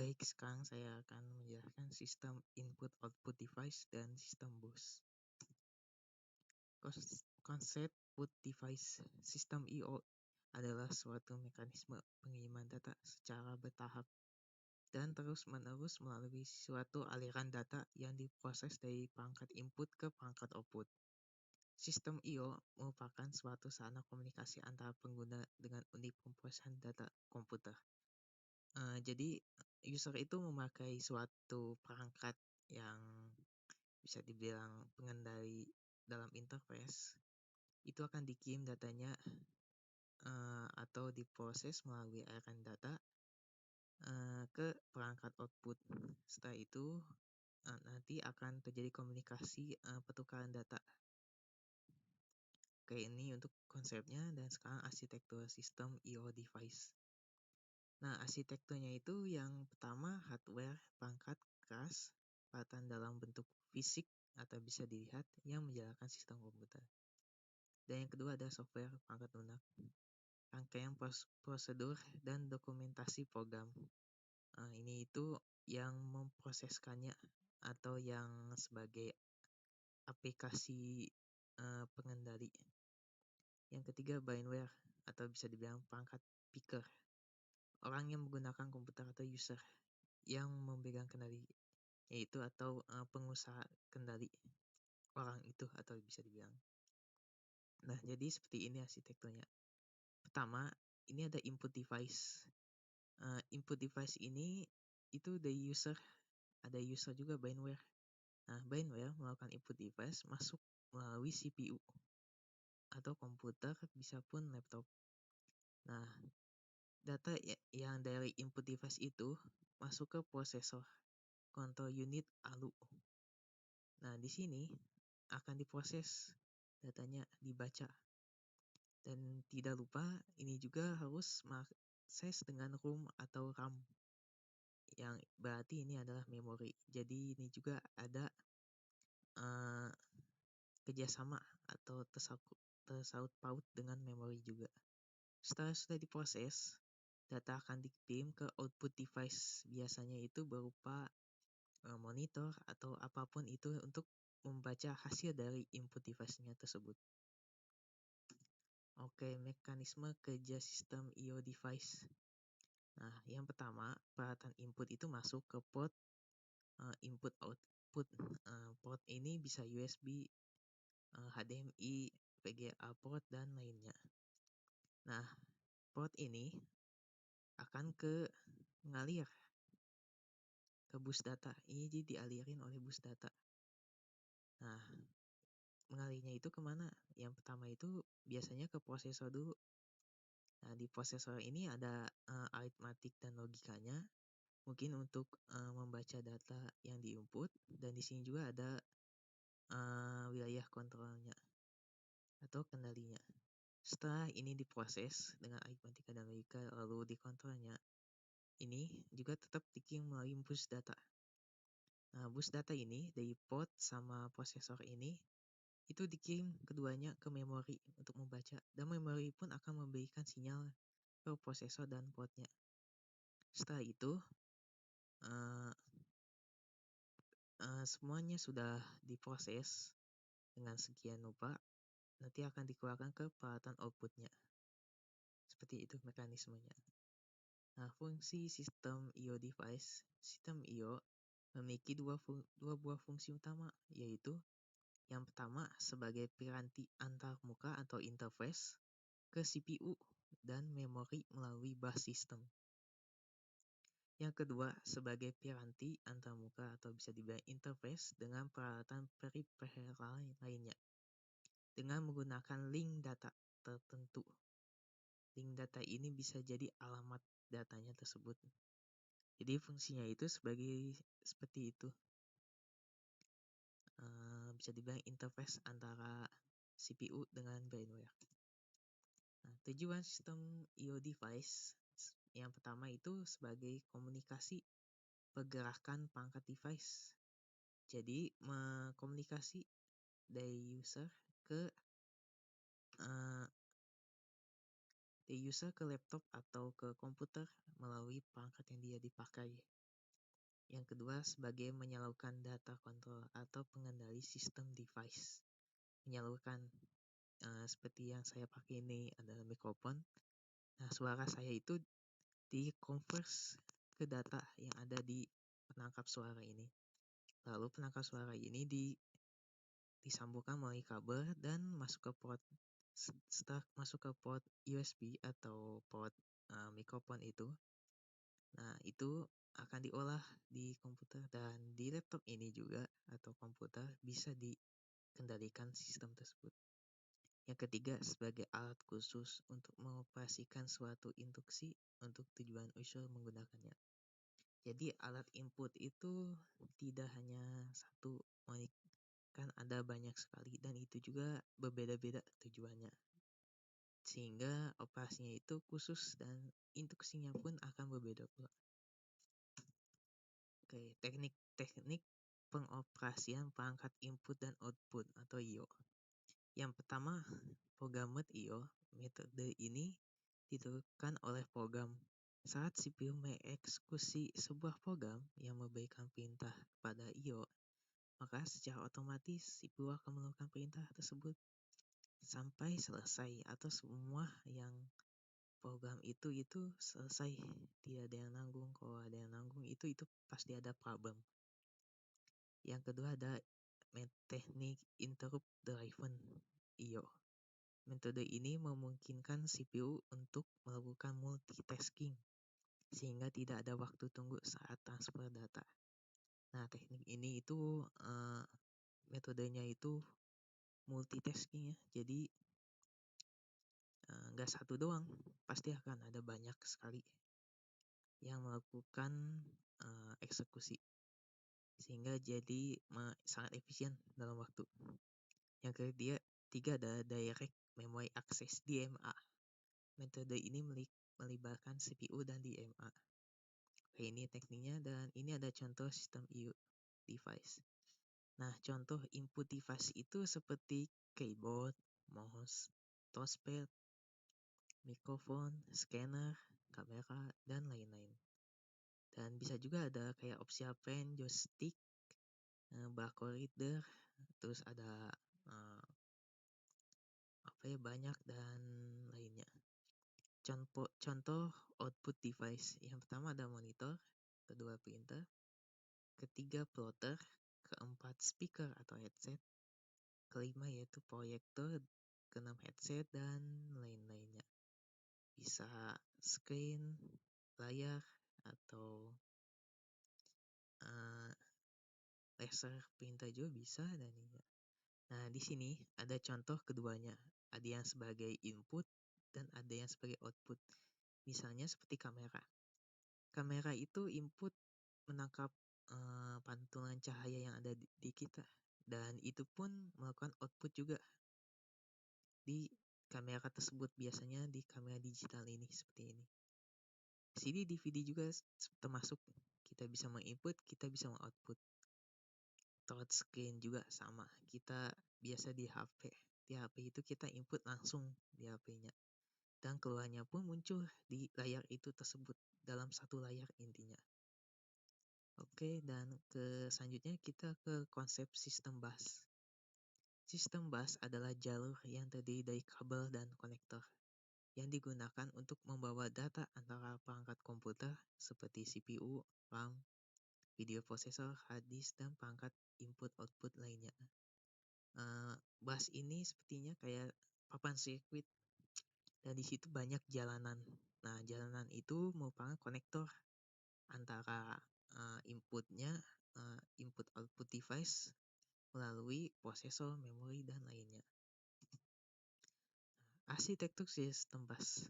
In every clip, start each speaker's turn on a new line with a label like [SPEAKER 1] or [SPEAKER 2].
[SPEAKER 1] Baik, sekarang saya akan menjelaskan sistem input-output device dan sistem bus. Konsep put device sistem I/O adalah suatu mekanisme pengiriman data secara bertahap dan terus-menerus melalui suatu aliran data yang diproses dari perangkat input ke perangkat output. Sistem I/O merupakan suatu sarana komunikasi antara pengguna dengan unit pemrosesan data komputer. Jadi user itu memakai suatu perangkat yang bisa dibilang pengendali dalam interface. Itu akan dikirim datanya atau diproses melalui aliran data ke perangkat output. Setelah itu nanti akan terjadi komunikasi pertukaran data. Oke, ini untuk konsepnya, dan sekarang arsitektur sistem I/O device. Nah, arsitekturnya itu yang pertama hardware, perangkat keras, peralatan dalam bentuk fisik atau bisa dilihat yang menjalankan sistem komputer. Dan yang kedua ada software, perangkat lunak, rangkaian prosedur dan dokumentasi program. Ini itu yang memproseskannya atau yang sebagai aplikasi pengendali. Yang ketiga binware atau bisa dibilang perangkat picker, orang yang menggunakan komputer atau user yang memegang kendali, yaitu atau pengusaha kendali orang itu atau bisa dibilang. Nah, jadi seperti ini arsitekturnya. Pertama, ini ada input device. Input device ini itu dari user, ada user juga binware. Nah, binware melakukan input device masuk melalui CPU atau komputer, bisa pun laptop. Nah, data yang dari input device itu masuk ke prosesor, control unit ALU. Nah, di sini akan diproses datanya, dibaca. Dan tidak lupa, ini juga harus mengakses dengan ROM atau RAM, yang berarti ini adalah memori. Jadi ini juga ada kerjasama atau tersaut paut dengan memori juga. Setelah sudah diproses, data akan dikirim ke output device. Biasanya itu berupa monitor atau apapun itu untuk membaca hasil dari input device-nya tersebut. Oke, mekanisme kerja sistem I/O device. Nah, yang pertama, peralatan input itu masuk ke port input output. Port ini bisa USB, HDMI, VGA port, dan lainnya. Nah, port ini akan mengalir ke bus data. Ini jadi dialirin oleh bus data. Nah, mengalirnya itu kemana? Yang pertama itu biasanya ke prosesor dulu. Nah, di prosesor ini ada aritmatik dan logikanya, mungkin untuk membaca data yang di-input, dan di sini juga ada wilayah kontrolnya atau kendalinya. Setelah ini diproses dengan aritmatika dan logika lalu dikontrolnya, ini juga tetap dikirim melalui bus data. Nah, bus data ini dari port sama prosesor ini itu dikirim keduanya ke memori untuk membaca, dan memori pun akan memberikan sinyal ke prosesor dan portnya. Setelah itu semuanya sudah diproses dengan sekian rupa, nanti akan dikeluarkan ke peralatan outputnya. Seperti itu mekanismenya. Nah, fungsi sistem I/O device. Sistem I/O memiliki dua buah fungsi utama, yaitu yang pertama sebagai piranti antarmuka atau interface ke CPU dan memori melalui bus system. Yang kedua sebagai piranti antarmuka atau bisa dibilang interface dengan peralatan peripheral lainnya dengan menggunakan link data tertentu. Link data ini bisa jadi alamat datanya tersebut. Jadi fungsinya itu seperti itu. Bisa dibilang interface antara CPU dengan binware. Nah, tujuan sistem I/O device yang pertama itu sebagai komunikasi pergerakan perangkat device. Jadi komunikasi dari user ke laptop atau ke komputer melalui perangkat yang dia dipakai. Yang kedua sebagai menyalurkan data kontrol atau pengendali sistem device. Menyalurkan seperti yang saya pakai ini adalah mikrofon. Nah, suara saya itu di-converse ke data yang ada di penangkap suara ini. Lalu penangkap suara ini disambungkan melalui kabel dan masuk ke port. Setelah masuk ke port USB atau port mikrofon itu, nah itu akan diolah di komputer, dan di laptop ini juga atau komputer bisa dikendalikan sistem tersebut. Yang ketiga sebagai alat khusus untuk mengoperasikan suatu instruksi untuk tujuan usul menggunakannya. Jadi alat input itu tidak hanya satu, kan ada banyak sekali dan itu juga berbeda-beda tujuannya. Sehingga operasinya itu khusus dan instruksinya pun akan berbeda pula. Oke, teknik-teknik pengoperasian perangkat input dan output atau I/O. Yang pertama, programmed I/O. Metode ini ditentukan oleh program. Saat CPU mengeksekusi sebuah program yang memberikan perintah pada I/O, maka secara otomatis CPU akan melakukan perintah tersebut sampai selesai atau semua yang program itu selesai. Tidak ada yang nanggung. Kalau ada yang nanggung itu pasti ada problem. Yang kedua ada teknik interrupt driven I/O. Metode ini memungkinkan CPU untuk melakukan multitasking sehingga tidak ada waktu tunggu saat transfer data. Nah, teknik ini metodenya itu multitasking ya. Jadi nggak satu doang, pasti akan ada banyak sekali yang melakukan eksekusi sehingga jadi sangat efisien dalam waktu. Yang ketiga ada direct memory access DMA. Metode ini melibatkan CPU dan DMA. Oke, ini tekniknya dan ini ada contoh sistem I/O device. Nah, contoh input device itu seperti keyboard, mouse, touchpad, mikrofon, scanner, kamera, dan lain-lain. Dan bisa juga ada kayak opsi pen, joystick, barcode reader, terus ada banyak dan lainnya. Contoh output device. Yang pertama ada monitor, kedua printer, ketiga plotter, keempat speaker atau headset, kelima yaitu proyektor, keenam headset, dan lain-lainnya. Bisa screen, layar, atau laser printer juga bisa dan ini. Nah, di sini ada contoh keduanya. Ada yang sebagai input dan ada yang sebagai output. Misalnya seperti kamera. Kamera itu input menangkap pantulan cahaya yang ada di kita. Dan itu pun melakukan output juga di kamera tersebut, biasanya di kamera digital ini seperti ini. CD, DVD juga termasuk, kita bisa menginput, kita bisa mengoutput. Touch screen juga sama, kita biasa di HP. Di HP itu kita input langsung di HP-nya. Dan keluarnya pun muncul di layar itu tersebut, dalam satu layar intinya. Oke, dan selanjutnya kita ke konsep sistem bus. Sistem bus adalah jalur yang terdiri dari kabel dan konektor yang digunakan untuk membawa data antara perangkat komputer seperti CPU, RAM, video processor, hard disk, dan perangkat input-output lainnya. Bus ini sepertinya kayak papan sirkuit dan di situ banyak jalanan. Nah, jalanan itu merupakan konektor antara inputnya, input-output device melalui prosesor, memori, dan lainnya. Arsitektur sistem bus.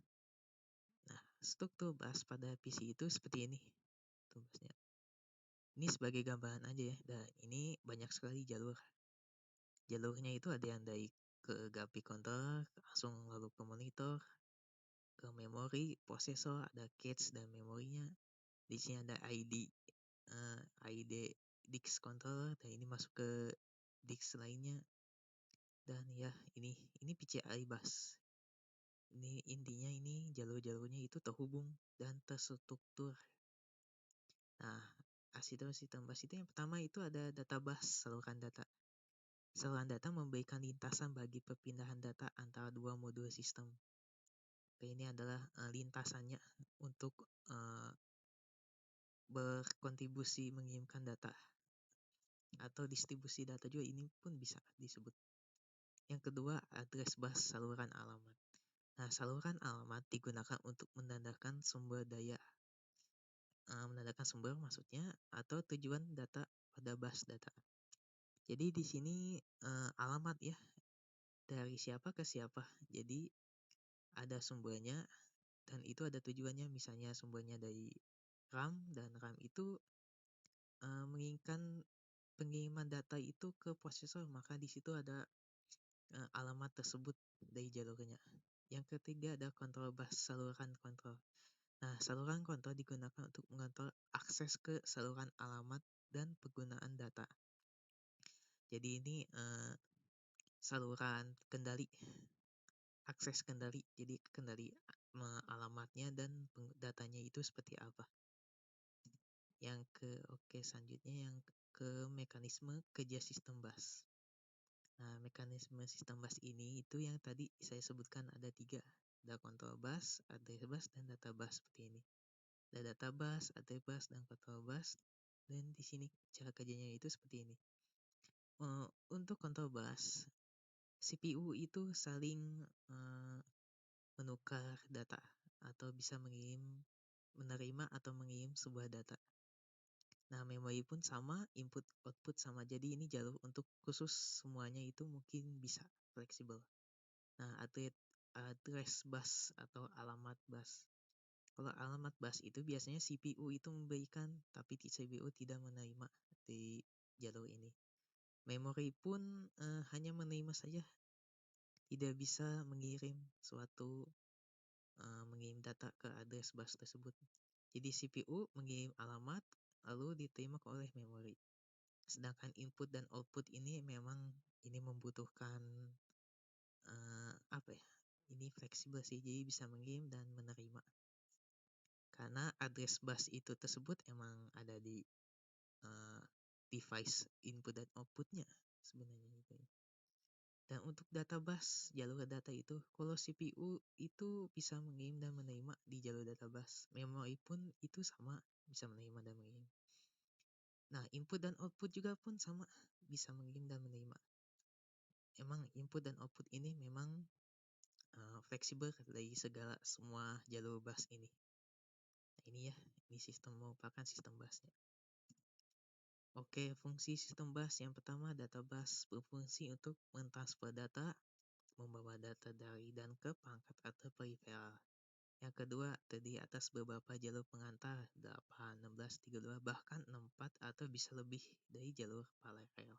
[SPEAKER 1] Nah, struktur bus pada PC itu seperti ini. Busnya. Ini sebagai gambaran aja ya. Dan ini banyak sekali jalur. Jalurnya itu ada yang dari ke graphic controller, langsung lalu ke monitor, ke memori, prosesor, ada cache dan memorinya. Di sini ada ID disk controller, dan ini masuk ke disk lainnya. Dan ya, ini PCI bus. Ini intinya jalur-jalurnya itu terhubung dan terstruktur. Nah, arsitektur sistem bus itu yang pertama itu ada data bus, saluran data. Saluran data memberikan lintasan bagi perpindahan data antara dua modul sistem. Ini adalah lintasannya untuk berkontribusi mengirimkan data atau distribusi data juga, ini pun bisa disebut. Yang kedua, address bus, saluran alamat. Nah, saluran alamat digunakan untuk menandakan sumber daya, menandakan sumber maksudnya, atau tujuan data pada bus data. Jadi di sini alamat ya, dari siapa ke siapa. Jadi ada sumbernya dan itu ada tujuannya, misalnya sumbernya dari RAM, dan RAM itu menginginkan pengiriman data itu ke prosesor, maka di situ ada alamat tersebut dari jalurnya. Yang ketiga ada control bus, saluran kontrol. Nah, saluran kontrol digunakan untuk mengontrol akses ke saluran alamat dan penggunaan data. Jadi ini saluran kendali, akses kendali. Jadi kendali alamatnya dan datanya itu seperti apa. Selanjutnya yang ke mekanisme kerja sistem bus. Nah, mekanisme sistem bus ini itu yang tadi saya sebutkan ada 3. Ada control bus, address bus, dan data bus seperti ini. Ada data bus, address bus, dan control bus. Dan di sini cara kerjanya itu seperti ini. Untuk control bus, CPU itu saling menukar data atau bisa menerima atau mengirim sebuah data. Nah, memori pun sama, input output sama. Jadi ini jalur untuk khusus semuanya itu mungkin bisa fleksibel. Nah, address bus atau alamat bus. Kalau alamat bus itu biasanya CPU itu memberikan, tapi CPU tidak menerima di jalur ini. Memori pun hanya menerima saja, tidak bisa mengirim mengirim data ke address bus tersebut. Jadi CPU mengirim alamat lalu diterima oleh memori. Sedangkan input dan output ini memang membutuhkan ini fleksibel sih, jadi bisa mengirim dan menerima. Karena address bus itu tersebut emang ada di device input dan outputnya sebenarnya gitu. Dan untuk data bus, jalur data itu, kalau CPU itu bisa mengirim dan menerima di jalur data bus. Memori pun itu sama, bisa menerima dan mengirim. Nah, input dan output juga pun sama, bisa mengirim dan menerima. Emang input dan output ini memang fleksibel dari semua jalur bus ini. Nah, ini ya, ini merupakan sistem busnya. Oke, fungsi sistem bus yang pertama, data bus berfungsi untuk mentransfer data, membawa data dari dan ke perangkat atau peripheral. Yang kedua, terdiri atas beberapa jalur pengantar, 8, 16, 32, bahkan 64 atau bisa lebih dari jalur paralel.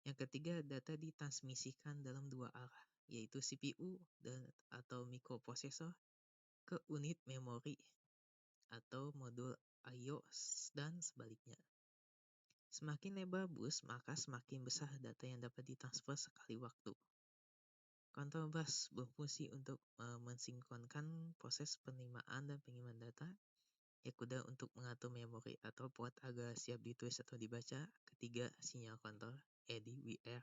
[SPEAKER 1] Yang ketiga, data ditransmisikan dalam 2 arah, yaitu CPU atau mikroprosesor ke unit memori atau modul I/O dan sebaliknya. Semakin lebar bus, maka semakin besar data yang dapat ditransfer sekali waktu. Control bus berfungsi untuk mensinkronkan proses penerimaan dan pengiriman data. Yang kedua, untuk mengatur memori atau port agar siap ditulis atau dibaca. Ketiga, sinyal kontrol, ED, WR,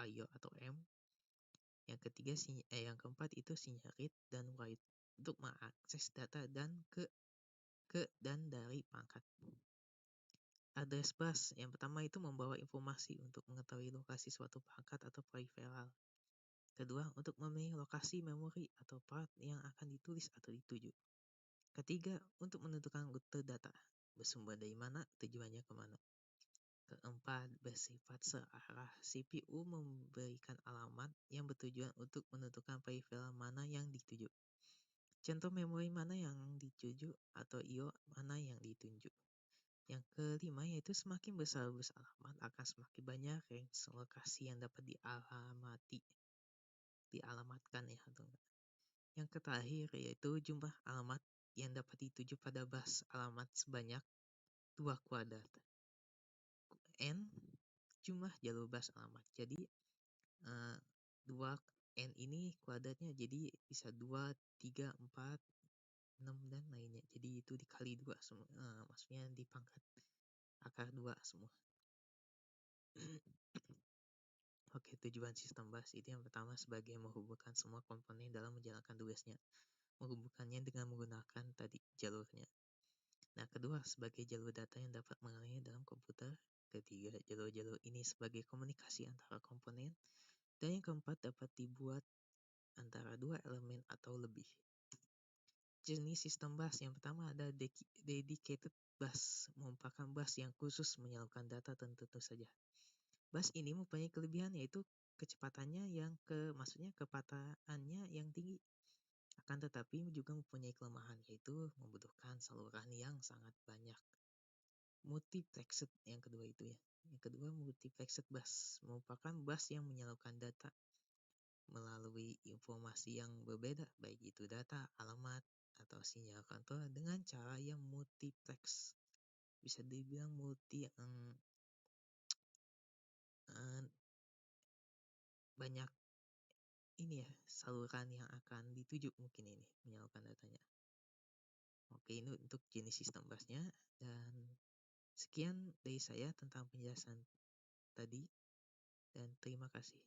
[SPEAKER 1] I/O atau M. Yang keempat itu sinyal read dan write untuk mengakses data dan ke dan dari perangkat. Address bus yang pertama itu membawa informasi untuk mengetahui lokasi suatu perangkat atau peripheral. Kedua, untuk memilih lokasi memori atau part yang akan ditulis atau dituju. Ketiga, untuk menentukan rute data, bersumber dari mana, tujuannya kemana. Keempat, bersifat searah. CPU memberikan alamat yang bertujuan untuk menentukan peripheral mana yang dituju. Contoh memori mana yang dituju atau I/O mana yang ditunjuk. Yang kelima yaitu semakin besar bus alamat akan semakin banyak range lokasi yang dapat dialamatkan ya. Yang terakhir yaitu jumlah alamat yang dapat dituju pada bus alamat sebanyak 2 kuadrat. N jumlah jalur bus alamat. Jadi 2 N ini kuadratnya, jadi bisa 2, 3, 4, 6 dan lainnya. Jadi itu dikali 2 maksudnya dipangkat. akar 2 semua. Oke, tujuan sistem bus itu yang pertama sebagai menghubungkan semua komponen dalam menjalankan tugasnya. Menghubungkannya dengan menggunakan tadi jalurnya. Nah, kedua sebagai jalur data yang dapat mengalirnya dalam komputer. Ketiga, jalur-jalur ini sebagai komunikasi antara komponen. Dan yang keempat dapat dibuat antara dua elemen atau lebih. Jenis sistem bus yang pertama ada dedicated bus, merupakan bus yang khusus menyalurkan data tentu saja. Bus ini mempunyai kelebihan yaitu kecepatannya maksudnya kepatahannya yang tinggi. Akan tetapi juga mempunyai kelemahan yaitu membutuhkan saluran yang sangat banyak. Multiplexed yang kedua itu ya. Yang kedua multiplexed bus merupakan bus yang menyalurkan data melalui informasi yang berbeda, baik itu data, alamat, atau sinyal kantor dengan cara yang multiplex. Bisa dibilang banyak ini ya, saluran yang akan dituju mungkin ini menyalurkan datanya. Oke, ini untuk jenis sistem busnya dan sekian dari saya tentang penjelasan tadi dan terima kasih.